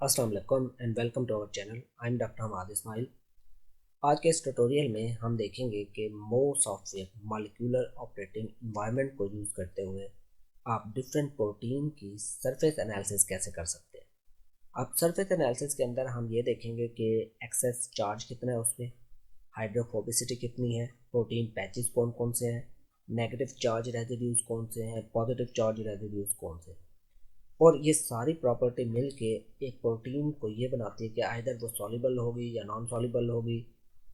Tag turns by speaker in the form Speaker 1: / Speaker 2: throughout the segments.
Speaker 1: अस्सलाम वालेकुम and welcome to our channel. I am doctor Hamad Ismail. आज के इस ट्यूटोरियल में हम देखेंगे कि MOE software molecular operating environment को यूज़ करते हुए आप डिफरेंट प्रोटीन की सरफेस एनालिसिस कैसे कर सकते हैं। अब सरफेस एनालिसिस के अंदर हम ये देखेंगे कि एक्सेस चार्ज कितना है, उसमें हाइड्रोफोबिसिटी कितनी है, प्रोटीन पैचेस कौन कौन से हैं, नेगेटिव चार्ज रेजिड्यूज कौन से हैं, पॉजिटिव चार्ज रेजिड्यूज कौन से हैं। और ये सारी प्रॉपर्टी मिल के एक प्रोटीन को ये बनाती है कि आइदर वो सॉल्युबल होगी या नॉन सॉल्युबल होगी,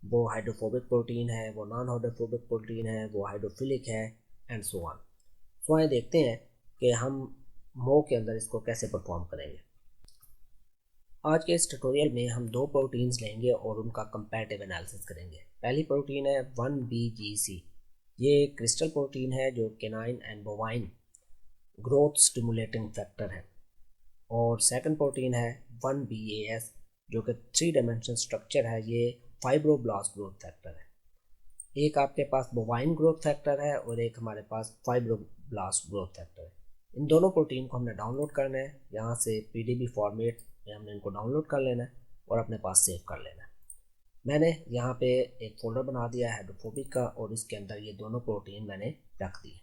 Speaker 1: वो हाइड्रोफोबिक प्रोटीन है, वो नॉन हाइड्रोफोबिक प्रोटीन है, वो हाइड्रोफिलिक है, एंड सो ऑन। सो आइए देखते हैं कि हम मो के अंदर इसको कैसे परफॉर्म करेंगे। आज के इस ट्यूटोरियल में हम दो प्रोटीन्स लेंगे और उनका कंपैरेटिव एनालिसिस करेंगे। पहली प्रोटीन है 1BGC। ये क्रिस्टल प्रोटीन है जो canine and bovine growth stimulating factor है। और सेकंड प्रोटीन है 1BAS जो कि 3 डायमेंशन स्ट्रक्चर है, ये फाइब्रोब्लास्ट ग्रोथ फैक्टर है। एक आपके पास बोवाइन ग्रोथ फैक्टर है और एक हमारे पास फाइब्रोब्लास्ट ग्रोथ फैक्टर है। इन दोनों प्रोटीन को हमने डाउनलोड करना है, यहाँ से PDB फॉर्मेट में हमने इनको डाउनलोड कर लेना है और अपने पास सेव कर लेना है। मैंने यहाँ पे एक फोल्डर बना दिया है हाइड्रोफोबिक का और इसके अंदर ये दोनों प्रोटीन मैंने रख दिए।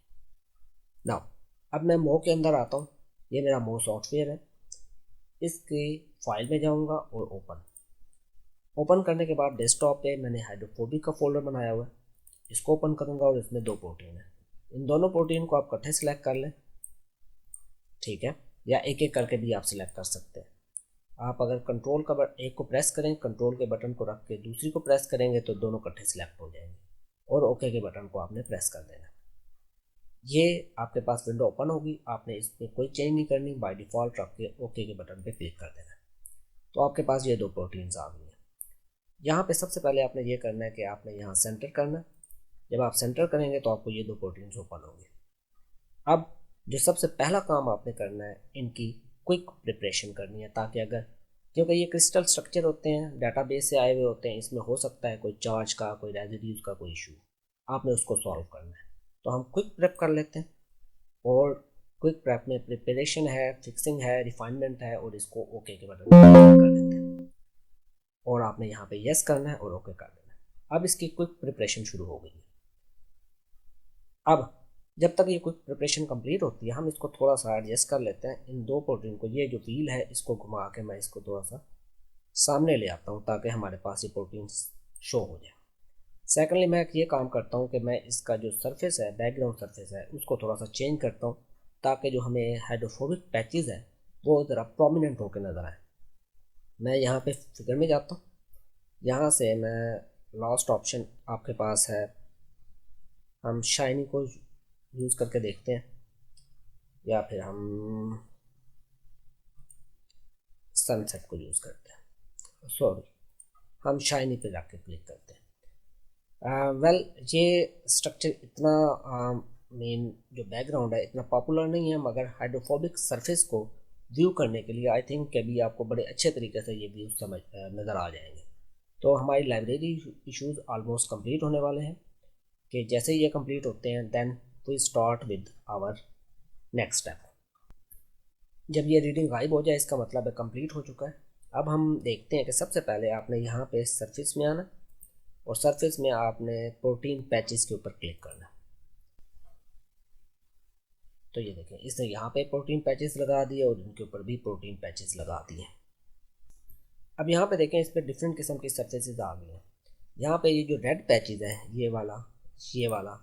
Speaker 1: नाउ अब मैं मो के अंदर आता हूँ। ये मेरा मो सॉफ्टवेयर है, इसकी फाइल में जाऊंगा और ओपन करने के बाद डेस्कटॉप पे मैंने हाइड्रोफोबिक का फोल्डर बनाया हुआ है, इसको ओपन करूंगा और इसमें दो प्रोटीन है। इन दोनों प्रोटीन को आप इकट्ठे सिलेक्ट कर लें, ठीक है, या एक एक करके भी आप सिलेक्ट कर सकते हैं। आप अगर कंट्रोल का एक को प्रेस करें, कंट्रोल के बटन को रख के दूसरी को प्रेस करेंगे तो दोनों इकट्ठे सिलेक्ट हो जाएंगे और ओके के बटन को आपने प्रेस कर देना। ये आपके पास विंडो ओपन होगी, आपने इसमें कोई चेंज नहीं करनी, बाय डिफ़ॉल्ट रख के ओके के बटन पे क्लिक कर देना। तो आपके पास ये दो प्रोटीन्स आ गई हैं। यहाँ पे सबसे पहले आपने ये करना है कि आपने यहाँ सेंटर करना है। जब आप सेंटर करेंगे तो आपको ये दो प्रोटीन्स ओपन होंगे। अब जो सबसे पहला काम आपने करना है, इनकी क्विक प्रिपरेशन करनी है, ताकि अगर, क्योंकि ये क्रिस्टल स्ट्रक्चर होते हैं, डाटाबेस से आए हुए होते हैं, इसमें हो सकता है कोई चार्ज का, कोई रेजिड्यूज का कोई इशू, आपने उसको सॉल्व करना है। तो हम क्विक प्रेप कर लेते हैं और क्विक प्रेप में प्रिपरेशन है, फिक्सिंग है, रिफाइनमेंट है और इसको ओके के बटन पर क्लिक कर देते हैं और आपने यहाँ पे यस करना है और ओके कर देना है। अब इसकी क्विक प्रिपरेशन शुरू हो गई है। अब जब तक ये क्विक प्रिपरेशन कंप्लीट होती है हम इसको थोड़ा सा एडजस्ट कर लेते हैं। इन दो प्रोटीन को, ये जो व्हील है इसको घुमा के मैं इसको थोड़ा सा सामने ले आता हूँ ताकि हमारे पास ये प्रोटीन शो हो जाए। सेकेंडली मैं ये काम करता हूँ कि मैं इसका जो सरफेस है, बैकग्राउंड सरफेस है, उसको थोड़ा सा चेंज करता हूँ ताकि जो हमें हाइड्रोफोबिक पैचेस है वो ज़रा प्रोमिनेंट होकर नज़र आए। मैं यहाँ पे फिगर में जाता हूँ, यहाँ से मैं लास्ट ऑप्शन आपके पास है, हम शाइनी को यूज़ करके देखते हैं या फिर हम सनसेट को यूज़ करते हैं। सॉरी, हम शाइनी पे जाके क्लिक करते हैं। वेल ये स्ट्रक्चर इतना मेन जो बैकग्राउंड है इतना पॉपुलर नहीं है, मगर हाइड्रोफोबिक सरफेस को व्यू करने के लिए आई थिंक कि अभी आपको बड़े अच्छे तरीके से ये व्यू समझ नज़र आ जाएंगे। तो हमारी लाइब्रेरी इश्यूज ऑलमोस्ट कंप्लीट होने वाले हैं, कि जैसे ही ये कंप्लीट होते हैं then we start with our next step. जब ये रीडिंग गायब हो जाए इसका मतलब है कंप्लीट हो चुका है। अब हम देखते हैं कि सबसे पहले आपने यहाँ पे सरफेस में आना और सरफेस में आपने प्रोटीन पैचेस के ऊपर क्लिक करना। तो ये देखें, इसने यहाँ पे प्रोटीन पैचेस लगा दिए और इनके ऊपर भी प्रोटीन पैचेस लगा दिए। अब यहाँ पे देखें, इस पर डिफरेंट किस्म की सरफेसेस आ गई हैं। यहाँ पे ये जो रेड पैचेस है, ये वाला, ये वाला,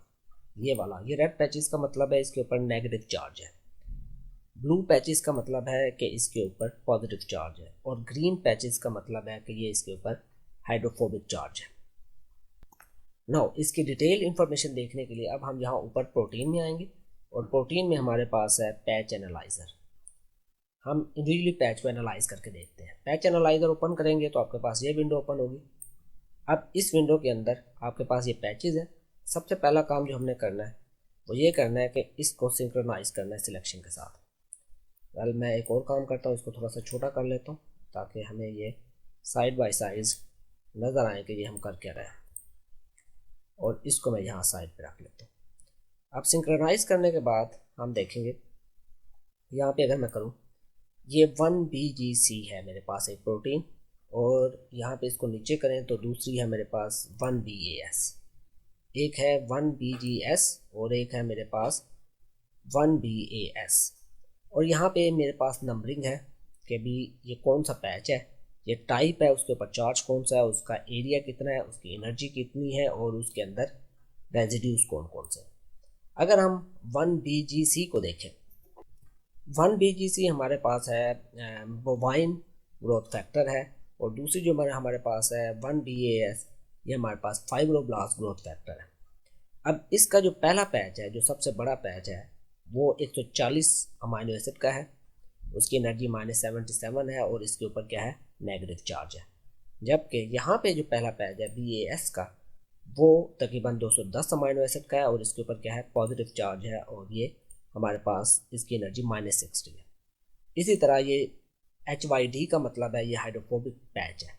Speaker 1: ये वाला, ये रेड पैचेस का मतलब है इसके ऊपर नेगेटिव चार्ज है। ब्लू पैचेस का मतलब है कि इसके ऊपर पॉजिटिव चार्ज है और ग्रीन पैचेस का मतलब है कि ये इसके ऊपर हाइड्रोफोबिक चार्ज है। नाउ इसकी डिटेल इंफॉर्मेशन देखने के लिए अब हम यहाँ ऊपर प्रोटीन में आएंगे और प्रोटीन में हमारे पास है पैच एनालाइजर। हम इंडिविजुअली पैच को एनालाइज करके देखते हैं। पैच एनालाइजर ओपन करेंगे तो आपके पास ये विंडो ओपन होगी। अब इस विंडो के अंदर आपके पास ये पैचेस है। सबसे पहला काम जो हमने करना है वो ये करना है कि इसको सिंक्रोनाइज करना है सिलेक्शन के साथ। वेल मैं एक और काम करता हूँ, इसको थोड़ा सा छोटा कर लेता हूँ ताकि हमें ये साइड बाय साइड नज़र आए कि ये हम कर क्या रहे हैं, और इसको मैं यहाँ साइड पे रख लेता हूँ। अब सिंक्रोनाइज करने के बाद हम देखेंगे यहाँ पे अगर मैं करूँ, ये 1BGC है मेरे पास एक प्रोटीन, और यहाँ पे इसको नीचे करें तो दूसरी है मेरे पास 1BAS। एक है 1BGS और एक है मेरे पास 1BAS। और यहाँ पे मेरे पास नंबरिंग है कि भी ये कौन सा पैच है, ये टाइप है, उसके ऊपर चार्ज कौन सा है, उसका एरिया कितना है, उसकी एनर्जी कितनी है, और उसके अंदर रेजिड्यूज कौन कौन से। अगर हम 1BGC को देखें, 1BGC हमारे पास है बोवाइन ग्रोथ फैक्टर है, और दूसरी जो हमारे पास है 1BAS, ये हमारे पास फाइब्रोब्लास्ट ग्रोथ फैक्टर है। अब इसका जो पहला पैच है, जो सबसे बड़ा पैच है, वो 140 अमाइनो एसिड का है, उसकी एनर्जी -77 है, और इसके ऊपर क्या है, नेगेटिव चार्ज है। जबकि यहाँ पे जो पहला पैच है BAS का, वो तकरीबन 210 अमाइनो एसिड का है, और इसके ऊपर क्या है, पॉजिटिव चार्ज है, और ये हमारे पास इसकी एनर्जी -60 है। इसी तरह ये HYD का मतलब है ये हाइड्रोफोबिक पैच है।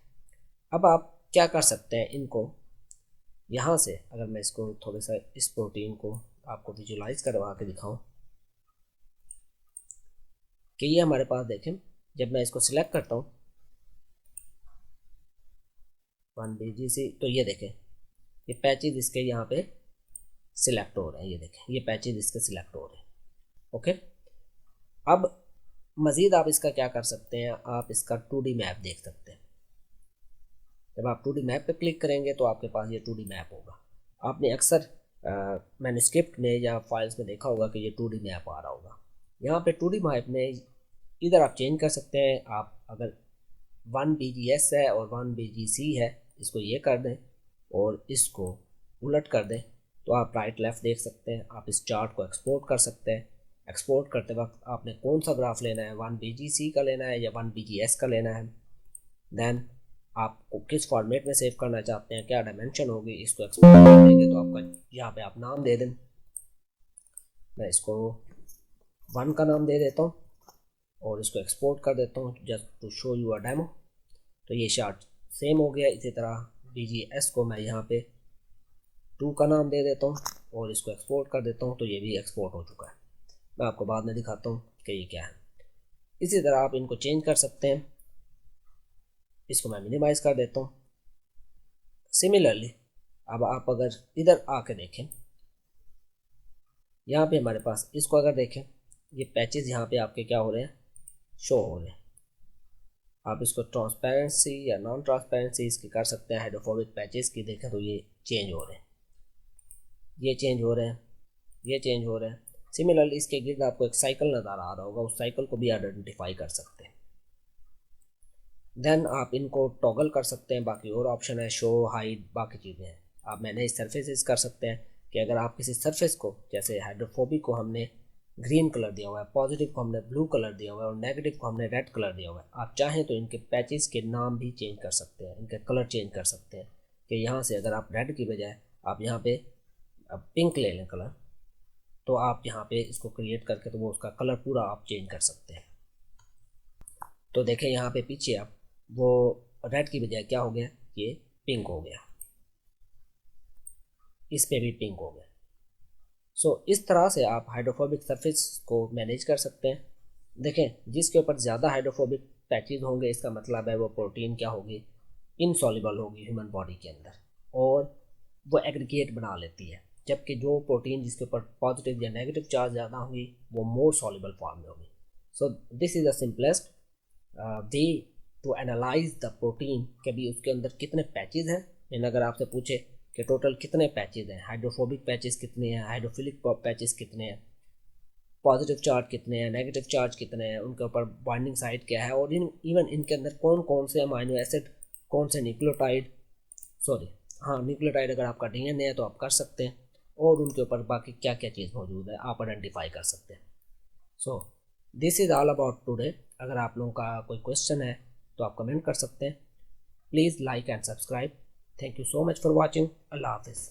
Speaker 1: अब आप क्या कर सकते हैं, इनको यहाँ से अगर मैं इसको थोड़ा सा इस प्रोटीन को आपको विजुलाइज करवा के दिखाऊं कि ये हमारे पास देखें, जब मैं इसको सिलेक्ट करता हूँ 1BGC, तो ये देखें ये पैचेज इसके यहाँ पे सिलेक्ट हो रहे हैं, ये देखें ये पैचेज इसके सिलेक्ट हो रहे हैं। ओके, अब मज़ीद आप इसका क्या कर सकते हैं, आप इसका 2D मैप देख सकते हैं। जब आप 2D मैप पे क्लिक करेंगे तो आपके पास ये 2D मैप होगा। आपने अक्सर मैन्युस्क्रिप्ट में या फाइल्स में देखा होगा कि ये 2D मैप आ रहा होगा। यहाँ पे 2D मैप में इधर आप चेंज कर सकते हैं। आप अगर 1BGS है और 1BGC है, इसको ये कर दें और इसको उलट कर दें, तो आप राइट लेफ़्ट देख सकते हैं। आप इस चार्ट को एक्सपोर्ट कर सकते हैं। एक्सपोर्ट करते वक्त आपने कौन सा ग्राफ लेना है, 1BGC का लेना है या 1BGS का लेना है, देन आपको किस फॉर्मेट में सेव करना चाहते हैं, क्या डायमेंशन होगी, इसको एक्सपोर्ट कर देंगे तो आपका यहाँ पे आप नाम दे दें। मैं इसको 1 का नाम दे देता हूँ और इसको एक्सपोर्ट कर देता हूँ just to show you a demo. तो ये चार्ट सेम हो गया। इसी तरह BGS को मैं यहाँ पे 2 का नाम दे देता हूँ और इसको एक्सपोर्ट कर देता हूँ, तो ये भी एक्सपोर्ट हो चुका है। मैं आपको बाद में दिखाता हूँ कि ये क्या है। इसी तरह आप इनको चेंज कर सकते हैं। इसको मैं मिनिमाइज़ कर देता हूँ। सिमिलरली अब आप अगर इधर आके देखें, यहाँ पे हमारे पास इसको अगर देखें, ये पैचेस यहाँ पे आपके क्या हो रहे हैं, शो हो रहे हैं। आप इसको ट्रांसपेरेंसी या नॉन ट्रांसपेरेंसी इसकी कर सकते हैं। हाइड्रोफोबिक पैचेस की देखें तो ये चेंज हो रहे हैं, ये चेंज हो रहे हैं, ये चेंज हो रहे हैं। सिमिलरली इसके गिर्द आपको एक साइकिल नज़र आ रहा होगा, उस साइकिल को भी आइडेंटिफाई कर सकते हैं। देन आप इनको टॉगल कर सकते हैं। बाकी और ऑप्शन है, शो, हाइड, बाकी चीज़ें हैं। आप मैनेज सरफेसेस कर सकते हैं कि अगर आप किसी सरफेस को, जैसे हाइड्रोफोबिक को हमने ग्रीन कलर दिया हुआ है, पॉजिटिव को हमने ब्लू कलर दिया हुआ है और नेगेटिव को हमने रेड कलर दिया हुआ है, आप चाहें तो इनके पैचेस के नाम भी चेंज कर सकते हैं, इनके कलर चेंज कर सकते हैं। कि यहाँ से अगर आप रेड की बजाय आप यहाँ पे पिंक ले लें कलर, तो आप यहाँ पे इसको क्रिएट करके तो वो उसका कलर पूरा आप चेंज कर सकते हैं। तो देखें यहाँ पे पीछे आप वो रेड की बजाय क्या हो गया, ये पिंक हो गया, इस पे भी पिंक हो गया। सो इस तरह से आप हाइड्रोफोबिक सरफेस को मैनेज कर सकते हैं। देखें जिसके ऊपर ज़्यादा हाइड्रोफोबिक पैचेज होंगे, इसका मतलब है वो प्रोटीन क्या होगी, इनसॉल्युबल होगी ह्यूमन बॉडी के अंदर, और वो एग्रीगेट बना लेती है। जबकि जो प्रोटीन जिसके ऊपर पॉजिटिव या नेगेटिव चार्ज ज़्यादा होंगी, वो मोर सॉल्युबल फॉर्म में होगी। So this is the simplest way to analyse the protein कि भी उसके अंदर कितने पैचेज हैं। यानी अगर आपसे पूछे कि टोटल कितने पैचेज हैं, हाइड्रोफोबिक पैचेज कितने हैं, हाइड्रोफिलिक पैचेज कितने हैं, पॉजिटिव चार्ज कितने हैं, नेगेटिव चार्ज कितने हैं, उनके ऊपर बाइंडिंग साइट क्या है, और इवन इनके अंदर कौन कौन से अमाइनो एसिड, कौन से न्यूक्लियोटाइड, न्यूक्लियोटाइड अगर आपका DNA है तो आप कर सकते हैं, और उनके ऊपर बाकी क्या क्या चीज़ मौजूद है आप आइडेंटिफाई कर सकते हैं। सो this is all about today. अगर आप लोगों का कोई क्वेश्चन है तो आप कमेंट कर सकते हैं। Please like and subscribe. Thank you so much for watching. अल्लाह हाफिज़।